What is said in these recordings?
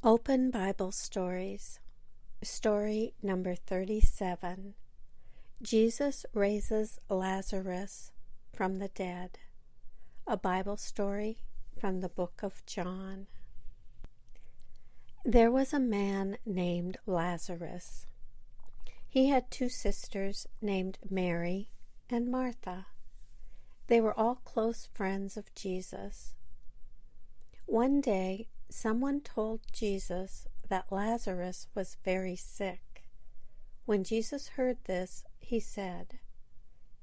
Open Bible Stories. Story number 37. Jesus raises Lazarus from the dead. A Bible story from the book of John. There was a man named Lazarus. He had two sisters named Mary and Martha. They were all close friends of Jesus. One day, someone told Jesus that Lazarus was very sick. When Jesus heard this, he said,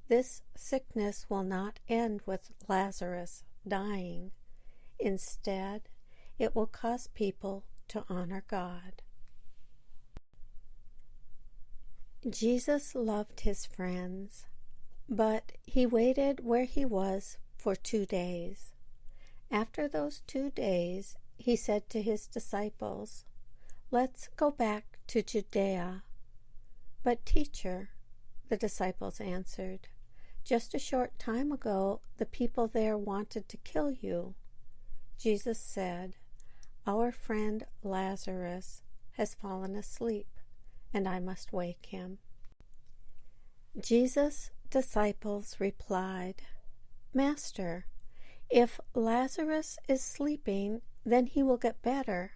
"This sickness will not end with Lazarus dying. Instead, it will cause people to honor God." Jesus loved his friends, but he waited where he was for 2 days. After those 2 days, he said to his disciples, "Let's go back to Judea." "But teacher," the disciples answered, "just a short time ago the people there wanted to kill you." Jesus said, "Our friend Lazarus has fallen asleep, and I must wake him." Jesus' disciples replied, "Master, if Lazarus is sleeping, then he will get better."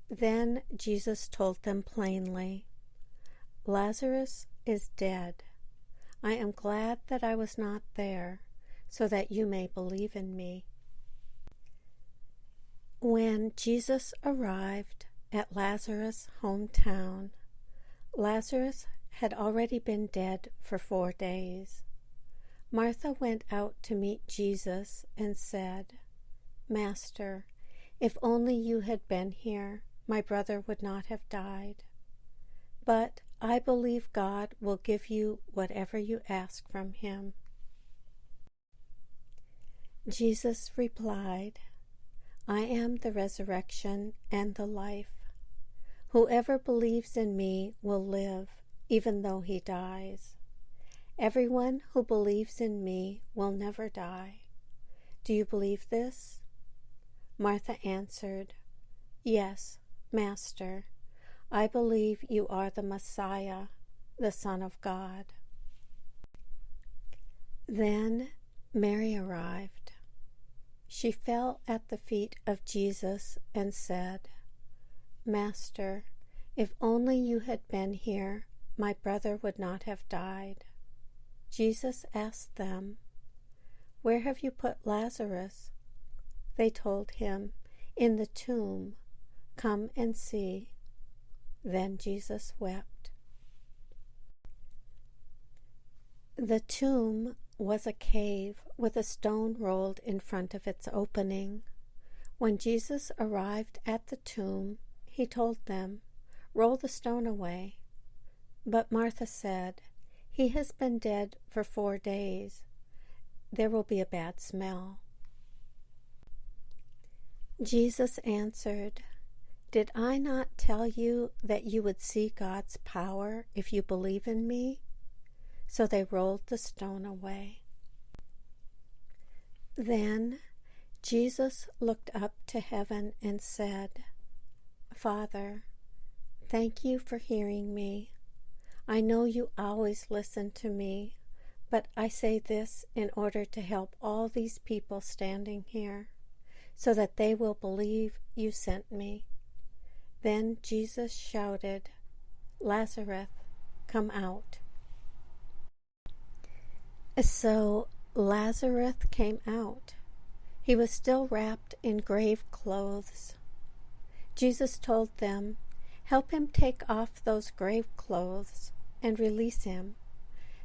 Then Jesus told them plainly, "Lazarus is dead. I am glad that I was not there, so that you may believe in me." When Jesus arrived at Lazarus' hometown, Lazarus had already been dead for 4 days. Martha went out to meet Jesus and said, "Master, if only you had been here, my brother would not have died. But I believe God will give you whatever you ask from him." Jesus replied, "I am the resurrection and the life. Whoever believes in me will live, even though he dies. Everyone who believes in me will never die. Do you believe this?" Martha answered, "Yes, Master, I believe you are the Messiah, the Son of God." Then Mary arrived. She fell at the feet of Jesus and said, "Master, if only you had been here, my brother would not have died." Jesus asked them, "Where have you put Lazarus?" They told him, "In the tomb. Come and see." Then Jesus wept. The tomb was a cave with a stone rolled in front of its opening. When Jesus arrived at the tomb, he told them, "Roll the stone away." But Martha said, "He has been dead for 4 days. There will be a bad smell." Jesus answered, "Did I not tell you that you would see God's power if you believe in me?" So they rolled the stone away. Then Jesus looked up to heaven and said, "Father, thank you for hearing me. I know you always listen to me, but I say this in order to help all these people standing here, so that they will believe you sent me." Then Jesus shouted, "Lazarus, come out." So Lazarus came out. He was still wrapped in grave clothes. Jesus told them, "Help him take off those grave clothes and release him."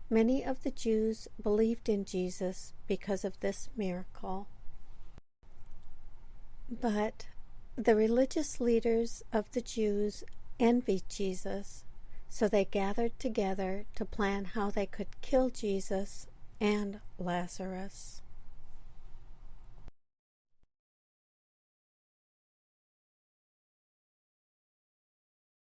Many of the Jews believed in Jesus because of this miracle. But the religious leaders of the Jews envied Jesus, so they gathered together to plan how they could kill Jesus and Lazarus.